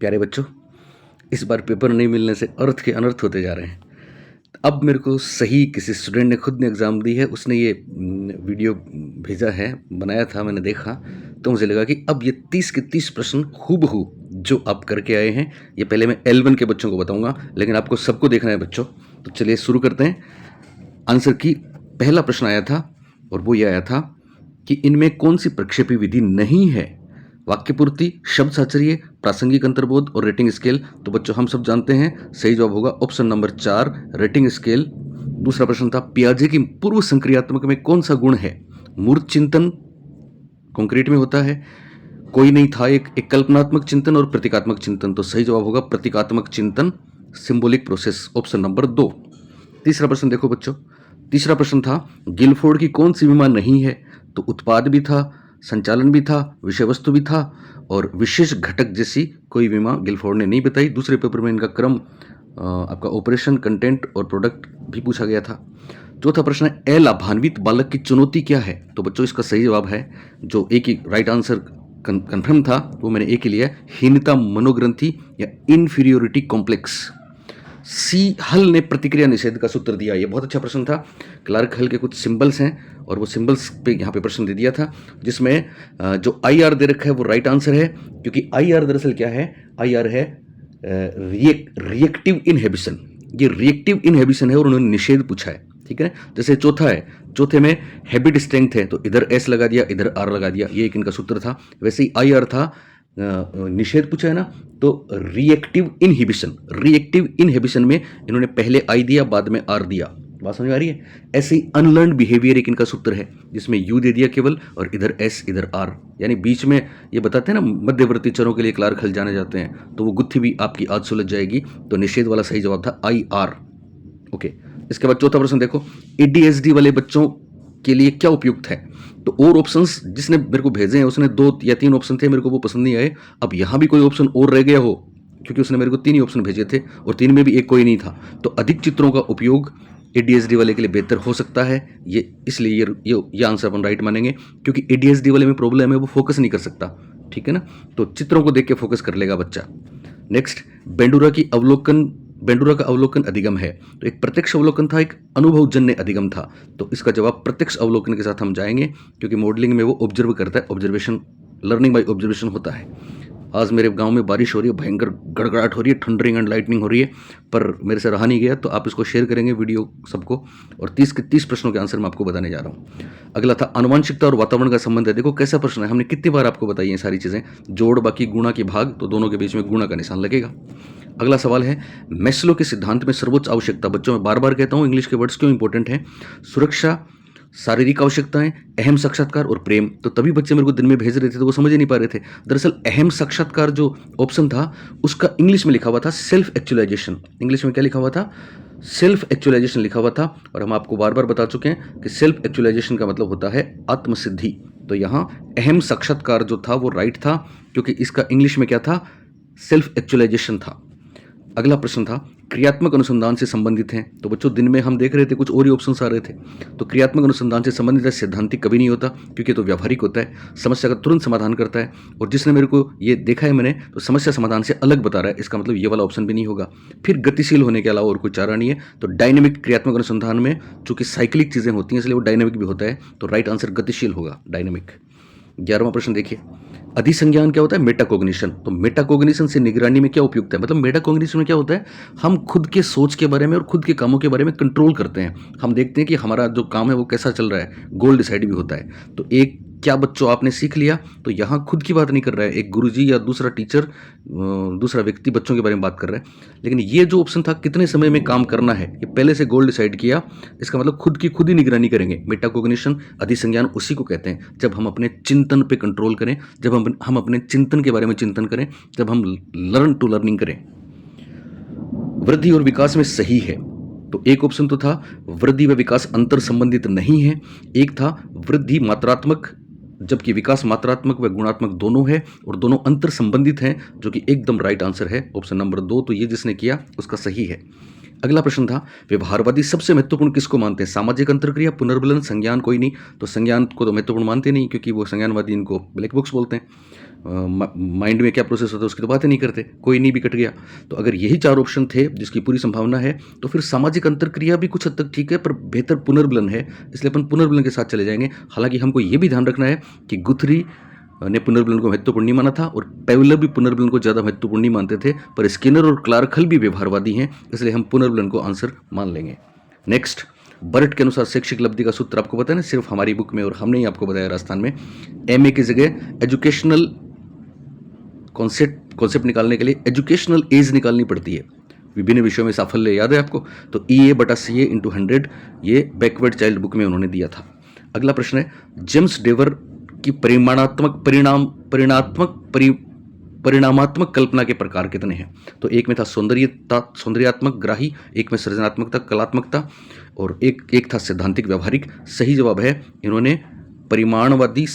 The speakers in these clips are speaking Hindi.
प्यारे बच्चों, इस बार पेपर नहीं मिलने से अर्थ के अनर्थ होते जा रहे हैं। अब मेरे को सही किसी स्टूडेंट ने खुद ने एग्ज़ाम दी है, उसने ये वीडियो भेजा है, बनाया था, मैंने देखा तो मुझे लगा कि अब ये 30 के 30 प्रश्न हूबहू जो आप करके आए हैं, ये पहले मैं L1 के बच्चों को बताऊंगा, लेकिन आपको सबको देखना है बच्चों। तो चलिए शुरू करते हैं। आंसर की पहला प्रश्न आया था और वो ये आया था कि इनमें कौन सी प्रक्षेपी विधि नहीं है? वाक्य पूर्ति, शब्द साचर्य, प्रासंगिक अंतर्बोध और रेटिंग स्केल। तो बच्चों हम सब जानते हैं सही जवाब होगा ऑप्शन नंबर 4 रेटिंग स्केल। दूसरा प्रश्न था पियाजे की पूर्व संक्रियात्मक में कौन सा गुण है? मूर्त चिंतन कॉन्क्रीट में होता है। कोई नहीं था एक कल्पनात्मक चिंतन और प्रतीकात्मक चिंतन। तो सही जवाब होगा प्रतीकात्मक चिंतन, सिंबॉलिक प्रोसेस, ऑप्शन नंबर 2। तीसरा प्रश्न देखो बच्चों, तीसरा प्रश्न था गिलफोर्ड की कौन सी विमा नहीं है? तो उत्पाद भी था, संचालन भी था, विषय वस्तु भी था और विशेष घटक जैसी कोई विमा गिलफोर्ड ने नहीं बताई। दूसरे पेपर में इनका क्रम आपका ऑपरेशन, कंटेंट और प्रोडक्ट भी पूछा गया था। चौथा प्रश्न है अलाभान्वित बालक की चुनौती क्या है? तो बच्चों इसका सही जवाब है, जो एक ही राइट आंसर कन्फर्म था वो मैंने एक ही लिया, हीनता मनोग्रंथि या इन्फीरियोरिटी कॉम्प्लेक्स। सी हल ने प्रतिक्रिया निषेध का सूत्र दिया। ये बहुत अच्छा प्रश्न था। क्लार्क हल के कुछ सिंबल्स हैं और वो सिंबल्स पे यहाँ पे प्रश्न दे दिया था, जिसमें जो आई आर दे रखा है वो राइट आंसर है, क्योंकि आई आर दरअसल क्या है? आई आर है रिएक्टिव इनहिबिशन। ये रिएक्टिव इनहिबिशन है और उन्होंने निषेध पूछा है, ठीक है। जैसे चौथा है, चौथे में हैबिट स्ट्रेंथ है तो इधर एस लगा दिया, इधर आर लगा दिया, ये एक इनका सूत्र था। वैसे ही आई आर था, निषेध पूछा है ना, तो रिएक्टिव इनहिबिशन, रिएक्टिव इनहिबिशन में इन्होंने पहले आई दिया बाद में आर दिया। बात समझ आ रही है? ऐसे ही अनलर्न बिहेवियर एक इनका सूत्र है, जिसमें यू दे दिया केवल और इधर एस इधर आर, यानी बीच में ये बताते हैं ना मध्यवर्ती चरों के लिए क्लार्क हल जाने जाते हैं, तो वो गुत्थी भी आपकी आज सुलझ जाएगी। तो निषेध वाला सही जवाब था आई आर। ओके, इसके बाद चौथा प्रश्न देखो, एडीएसडी वाले बच्चों के लिए क्या उपयुक्त है? तो और ऑप्शंस जिसने मेरे को भेजे हैं उसने 2 या 3 ऑप्शन थे, मेरे को वो पसंद नहीं आए। अब यहाँ भी कोई ऑप्शन और रह गया हो, क्योंकि उसने मेरे को 3 ही ऑप्शन भेजे थे और 3 में भी एक कोई नहीं था, तो अधिक चित्रों का उपयोग एडीएसडी वाले के लिए बेहतर हो सकता है। ये इसलिए ये आंसर अपन राइट मानेंगे, क्योंकि एडीएसडी वाले में प्रॉब्लम है, वो फोकस नहीं कर सकता, ठीक है ना। तो चित्रों को देख के फोकस कर लेगा बच्चा। नेक्स्ट, बेंडूरा का अवलोकन अधिगम है। तो एक प्रत्यक्ष अवलोकन था, एक अनुभवजन्य अधिगम था। तो इसका जवाब प्रत्यक्ष अवलोकन के साथ हम जाएंगे, क्योंकि मॉडलिंग में वो ऑब्जर्व करता है, ऑब्जर्वेशन, लर्निंग बाय ऑब्जर्वेशन होता है। आज मेरे गांव में बारिश हो रही है, भयंकर गड़गड़ाहट हो रही है, थंडरिंग एंड लाइटनिंग हो रही है, पर मेरे से रहा नहीं गया, तो आप इसको शेयर करेंगे वीडियो सबको। और 30 के 30 प्रश्नों के आंसर मैं आपको बताने जा रहा हूँ। अगला था आनुवांशिकता और वातावरण का संबंध है। देखो कैसा प्रश्न है, हमने कितनी बार आपको बताई है सारी चीज़ें। जोड़ बाकी गुणा की भाग, तो दोनों के बीच में गुणा का निशान लगेगा। अगला सवाल है मैस्लो के सिद्धांत में सर्वोच्च आवश्यकता। बच्चों मैं बार बार कहता हूँ इंग्लिश के वर्ड्स क्यों इंपॉर्टेंट हैं। सुरक्षा, शारीरिक आवश्यकताएं, अहम साक्षात्कार और प्रेम। तो तभी बच्चे मेरे को दिन में भेज रहे थे तो वो समझ ही नहीं पा रहे थे। दरअसल अहम साक्षात्कार जो ऑप्शन था उसका इंग्लिश में लिखा हुआ था सेल्फ एक्चुअलाइजेशन। इंग्लिश में क्या लिखा हुआ था? सेल्फ एक्चुअलाइजेशन लिखा हुआ था। और हम आपको बार बार बता चुके हैं कि सेल्फ एक्चुअलाइजेशन का मतलब होता है आत्मसिद्धि। तो यहाँ अहम साक्षात्कार जो था वो राइट था, क्योंकि इसका इंग्लिश में क्या था? सेल्फ एक्चुअलाइजेशन था। अगला प्रश्न था क्रियात्मक अनुसंधान से संबंधित हैं। तो बच्चों दिन में हम देख रहे थे कुछ और ही ऑप्शंस आ रहे थे। तो क्रियात्मक अनुसंधान से संबंधित है, सैद्धांतिक कभी नहीं होता, क्योंकि तो व्यावहारिक होता है, समस्या का तुरंत समाधान करता है। और जिसने मेरे को ये देखा है मैंने, तो समस्या समाधान से अलग बता रहा है, इसका मतलब ये वाला ऑप्शन भी नहीं होगा। फिर गतिशील होने के अलावा और कोई चारा नहीं है। तो डायनेमिक क्रियात्मक अनुसंधान में चूंकि साइक्लिक चीज़ें होती हैं इसलिए वो डायनेमिक भी होता है, तो राइट आंसर गतिशील होगा, डायनेमिक। 11वां प्रश्न देखिए, अधिसंज्ञान क्या होता है? मेटाकोग्निशन। तो मेटाकोग्निशन से निगरानी में क्या उपयुक्त है? मतलब मेटाकोग्निशन में क्या होता है? हम खुद के सोच के बारे में और खुद के कामों के बारे में कंट्रोल करते हैं। हम देखते हैं कि हमारा जो काम है वो कैसा चल रहा है, गोल डिसाइड भी होता है। तो एक क्या बच्चों आपने सीख लिया? तो यहाँ खुद की बात नहीं कर रहा है एक गुरुजी या दूसरा टीचर, दूसरा व्यक्ति बच्चों के बारे में बात कर रहा है। लेकिन ये जो ऑप्शन था कितने समय में काम करना है, ये पहले से गोल डिसाइड किया, इसका मतलब खुद की खुद ही निगरानी करेंगे। मेटाकोग्निशन, अधिसंज्ञान उसी को कहते हैं जब हम अपने चिंतन पे कंट्रोल करें, जब हम अपने चिंतन के बारे में चिंतन करें, जब हम लर्न टू लर्निंग करें। वृद्धि और विकास में सही है। तो एक ऑप्शन तो था वृद्धि व विकास अंतर संबंधित नहीं है, एक था वृद्धि मात्रात्मक जबकि विकास मात्रात्मक व गुणात्मक दोनों है और दोनों अंतर संबंधित हैं, जो कि एकदम राइट आंसर है ऑप्शन नंबर 2। तो ये जिसने किया उसका सही है। अगला प्रश्न था व्यवहारवादी सबसे महत्वपूर्ण किसको मानते हैं? सामाजिक अंतर्क्रिया, पुनर्बलन, संज्ञान? कोई नहीं। तो संज्ञान को तो महत्वपूर्ण मानते नहीं, क्योंकि वो संज्ञानवादी इनको ब्लैक बॉक्स बोलते हैं। माइंड में क्या प्रोसेस होता है उसकी तो बात ही नहीं करते, कोई नहीं भी कट गया। तो अगर यही 4 ऑप्शन थे जिसकी पूरी संभावना है तो फिर सामाजिक अंतरक्रिया भी कुछ हद तक ठीक है, पर बेहतर पुनर्बलन है, इसलिए अपन पुनर्बलन के साथ चले जाएंगे। हालांकि हमको ये भी ध्यान रखना है कि गुथरी ने पुनर्बलन को महत्वपूर्ण नहीं माना था और पेवलर भी पुनर्बलन को ज़्यादा महत्वपूर्ण नहीं मानते थे, पर स्किनर और क्लार्क भी व्यवहारवादी हैं, इसलिए हम पुनर्बलन को आंसर मान लेंगे। नेक्स्ट, बर्ट के अनुसार शैक्षिक लब्धि का सूत्र आपको पता है ना, सिर्फ हमारी बुक में और हमने ही आपको बताया राजस्थान में। MA की जगह एजुकेशनल कॉन्सेप्ट निकालने के लिए एजुकेशनल एज निकालनी पड़ती है। विभिन्न विषयों में साफल्य याद है आपको, तो EA/CA × 100 ये बैकवर्ड चाइल्ड बुक में उन्होंने दिया था। अगला प्रश्न है, जेम्स डेवर की परिणामात्मक कल्पना के प्रकार कितने हैं? तो एक में था सौंदर्यात्मक ग्राही, एक में सृजनात्मकता कलात्मकता, और एक था सैद्धांतिक व्यवहारिक। सही जवाब है, इन्होंने परिमाणवादी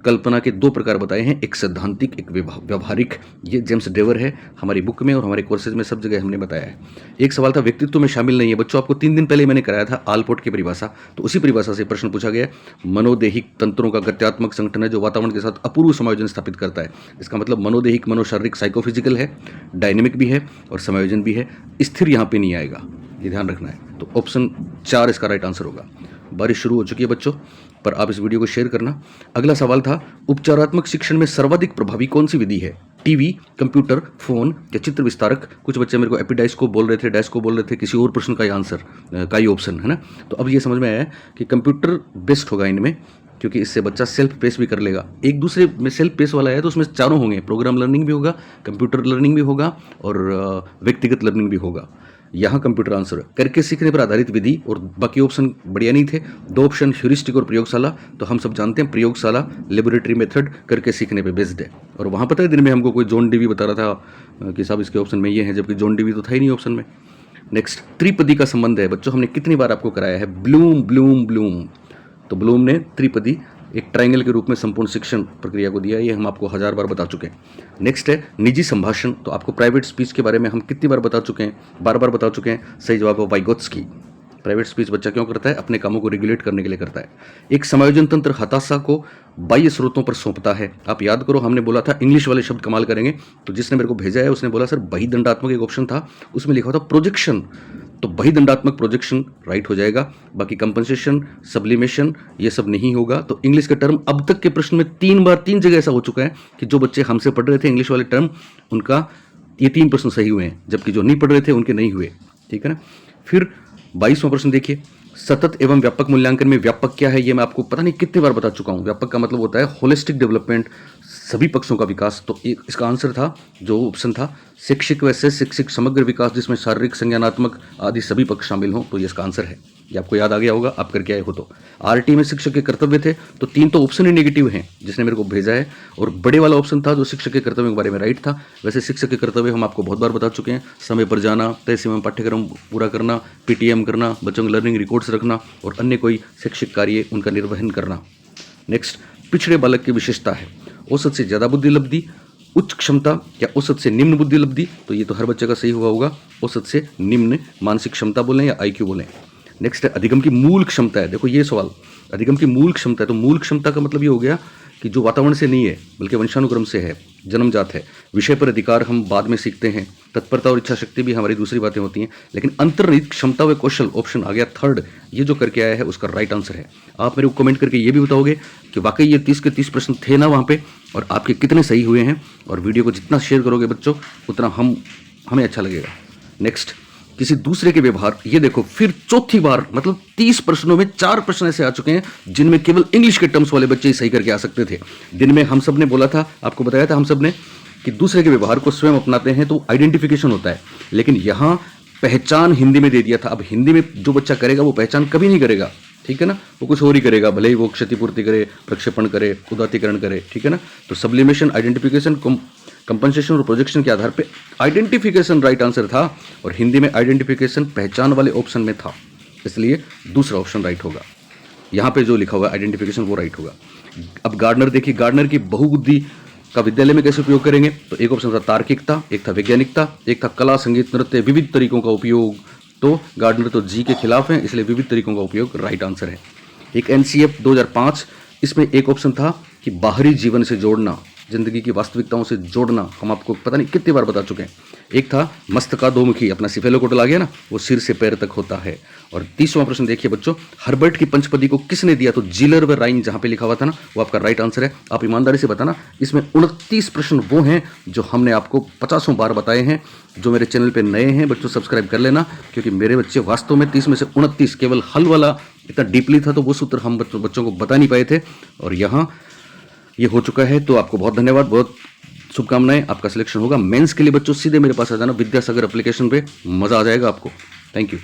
कल्पना के 2 प्रकार बताए हैं, एक सैद्धांतिक एक व्यवहारिक। ये जेम्स डेवर है, हमारी बुक में और हमारे कोर्सेज में सब जगह हमने बताया है। एक सवाल था व्यक्तित्व में शामिल नहीं है बच्चों, आपको 3 दिन पहले मैंने कराया था आलपोर्ट की परिभाषा, तो उसी परिभाषा से प्रश्न पूछा गया। मनोदेहिक तंत्रों का गत्यात्मक संगठन है जो वातावरण के साथ अपूर्व समायोजन स्थापित करता है। इसका मतलब मनोदेहिक मनोशारीरिक साइकोफिजिकल है, डायनेमिक भी है और समायोजन भी है, स्थिर यहाँ पे नहीं आएगा, ये ध्यान रखना है। तो ऑप्शन 4 इसका राइट आंसर होगा। बारिश शुरू हो चुकी है बच्चों, पर आप इस वीडियो को शेयर करना। अगला सवाल था, उपचारात्मक शिक्षण में सर्वाधिक प्रभावी कौन सी विधि है? टीवी, कंप्यूटर, फोन या चित्र विस्तारक? कुछ बच्चे मेरे को एपिडाइस्कोप बोल रहे थे, डायस्कोप बोल रहे थे, किसी और प्रश्न का ही आंसर का ही ऑप्शन है ना। तो अब ये समझ में आया कि कंप्यूटर बेस्ट होगा इनमें, क्योंकि इससे बच्चा सेल्फ पेस भी कर लेगा। एक दूसरे में सेल्फ पेस वाला है तो उसमें चारों होंगे, प्रोग्राम लर्निंग भी होगा, कंप्यूटर लर्निंग भी होगा और व्यक्तिगत लर्निंग भी होगा। यहाँ कंप्यूटर आंसर है। करके सीखने पर आधारित विधि, और बाकी ऑप्शन बढ़िया नहीं थे। 2 ऑप्शन ह्यूरिस्टिक और प्रयोगशाला, तो हम सब जानते हैं प्रयोगशाला लेबोरेटरी मेथड करके सीखने पे बेस्ड है। और वहाँ पता है दिन में हमको कोई जॉन डीवी बता रहा था कि साहब इसके ऑप्शन में ये है, जबकि जॉन डीवी तो था ही नहीं ऑप्शन में। नेक्स्ट, त्रिपदी का संबंध है बच्चों, हमने कितनी बार आपको कराया है, ब्लूम। तो ब्लूम ने त्रिपदी एक ट्रायंगल के रूप में संपूर्ण शिक्षण प्रक्रिया को दिया, ये हम आपको 1000 बार बता चुके हैं। नेक्स्ट है निजी संभाषण, तो आपको प्राइवेट स्पीच के बारे में हम कितनी बार बता चुके हैं, बार बता चुके हैं। सही जवाब है वाइगोत्स्की। प्राइवेट स्पीच बच्चा क्यों करता है? अपने कामों को रेगुलेट करने के लिए करता है। एक समायोजन तंत्र हताशा को बाह्य स्रोतों पर सौंपता है। आप याद करो, हमने बोला था इंग्लिश वाले शब्द कमाल करेंगे, तो जिसने मेरे को भेजा है उसने बोला सर बहिदंडात्मक एक ऑप्शन था, उसमें लिखा था प्रोजेक्शन, तो बहिदंडात्मक प्रोजेक्शन राइट हो जाएगा। बाकी कंपनसेशन, सब्लिमेशन ये सब नहीं होगा। तो इंग्लिश का टर्म अब तक के प्रश्न में 3 जगह ऐसा हो चुका है कि जो बच्चे हमसे पढ़ रहे थे इंग्लिश वाले टर्म, उनका ये 3 प्रश्न सही हुए हैं, जबकि जो नहीं पढ़ रहे थे उनके नहीं हुए। ठीक है ना। फिर 22वां प्रश्न देखिए, सतत एवं व्यापक मूल्यांकन में व्यापक क्या है? ये मैं आपको पता नहीं कितनी बार बता चुका हूँ। व्यापक का मतलब होता है होलिस्टिक डेवलपमेंट, सभी पक्षों का विकास। तो इसका आंसर था, जो ऑप्शन था, शैक्षिक व शैक्षिक समग्र विकास, जिसमें शारीरिक, संज्ञानात्मक आदि सभी पक्ष शामिल हों, तो ये इसका आंसर है। ये आपको याद आ गया होगा, आप करके आए हो तो। RT में शिक्षक के कर्तव्य थे, तो 3 तो ऑप्शन ही नेगेटिव हैं जिसने मेरे को भेजा है, और बड़े वाला ऑप्शन था जो शिक्षक के कर्तव्य के बारे में राइट था। वैसे शिक्षक के कर्तव्य हम आपको बहुत बार बता चुके हैं, समय पर जाना, तय समय में पाठ्यक्रम पूरा करना, PTM करना, बच्चों के लर्निंग रिकॉर्ड्स रखना और अन्य कोई शैक्षिक कार्य उनका निर्वहन करना। नेक्स्ट, पिछड़े बालक की विशेषता है औसत से ज़्यादा बुद्धि लब्धि, उच्च क्षमता या औसत से निम्न बुद्धि लब्धि, तो ये तो हर बच्चे का सही हुआ होगा, औसत से निम्न मानसिक क्षमता बोलें या IQ बोलें। नेक्स्ट है अधिगम की मूल क्षमता है। देखो ये सवाल, अधिगम की मूल क्षमता है, तो मूल क्षमता का मतलब ये हो गया कि जो वातावरण से नहीं है बल्कि वंशानुक्रम से है, जन्मजात है। विषय पर अधिकार हम बाद में सीखते हैं, तत्परता और इच्छा शक्ति भी हमारी दूसरी बातें होती हैं, लेकिन अंतर्निहित क्षमता व कौशल ऑप्शन आ गया 3rd, ये जो करके आया है उसका राइट आंसर है। आप मेरे को कमेंट करके ये भी बताओगे कि वाकई ये 30 के 30 प्रश्न थे ना वहाँ पे, और आपके कितने सही हुए हैं। और वीडियो को जितना शेयर करोगे बच्चों उतना हमें अच्छा लगेगा। नेक्स्ट, किसी दूसरे के व्यवहार, ये देखो फिर चौथी बार, मतलब 30 प्रश्नों में 4 प्रश्न ऐसे आ चुके हैं जिनमें केवल इंग्लिश के टर्म्स वाले बच्चे ही सही करके आ सकते थे। दिन में हम सब ने बोला था, आपको बताया था हम सब ने, कि दूसरे के व्यवहार को स्वयं अपनाते हैं तो आइडेंटिफिकेशन होता है, लेकिन यहाँ पहचान हिंदी में दे दिया था। अब हिंदी में जो बच्चा करेगा वो पहचान कभी नहीं करेगा, ठीक है ना, वो कुछ और ही करेगा, भले ही वो क्षतिपूर्ति करे, प्रक्षेपण करे, उदात्तीकरण करे, ठीक है ना। तो सब्लिमेशन, आइडेंटिफिकेशन, कंपनसेशन और प्रोजेक्शन के आधार पे आइडेंटिफिकेशन राइट आंसर था, और हिंदी में आइडेंटिफिकेशन पहचान वाले ऑप्शन में था, इसलिए दूसरा ऑप्शन राइट होगा। यहाँ पे जो लिखा हुआ है आइडेंटिफिकेशन वो राइट होगा। अब गार्डनर देखिए, गार्डनर की बहुबुद्धि का विद्यालय में कैसे उपयोग करेंगे? तो एक ऑप्शन था तार्किकता, एक था वैज्ञानिकता, एक था कला, संगीत, नृत्य, विविध तरीकों का उपयोग। तो गार्डनर तो जी के खिलाफ है, इसलिए विविध तरीकों का उपयोग राइट आंसर है। एक NCF 2005, इसमें एक ऑप्शन था कि बाहरी जीवन से जोड़ना, जिंदगी की वास्तविकताओं से जोड़ना हम आपको पता नहीं कितनी बार बता चुके हैं। एक था मस्तकाधोमुखी, अपना सिफेलोकोटल आ गया ना, वो सिर से पैर तक होता है। और 30वां प्रश्न देखिए बच्चों, हर्बर्ट की पंचपदी को किसने दिया? तो जिलर व राइन जहां पे लिखा हुआ था ना, वो आपका राइट आंसर है। आप ईमानदारी से बताना, इसमें 29 प्रश्न वो हैं जो हमने आपको 50 बार बताए हैं। जो मेरे चैनल पे नए हैं बच्चों, सब्सक्राइब कर लेना, क्योंकि मेरे बच्चे वास्तव में 30 में से 29 केवल हल वाला इतना डीपली था तो वो सूत्र हम बच्चों को बता नहीं पाए थे, और यहाँ ये हो चुका है। तो आपको बहुत धन्यवाद, बहुत शुभकामनाएं, आपका सिलेक्शन होगा। मेंस के लिए बच्चों सीधे मेरे पास आ जाना विद्यासागर एप्लीकेशन पे, मज़ा आ जाएगा आपको। Thank you.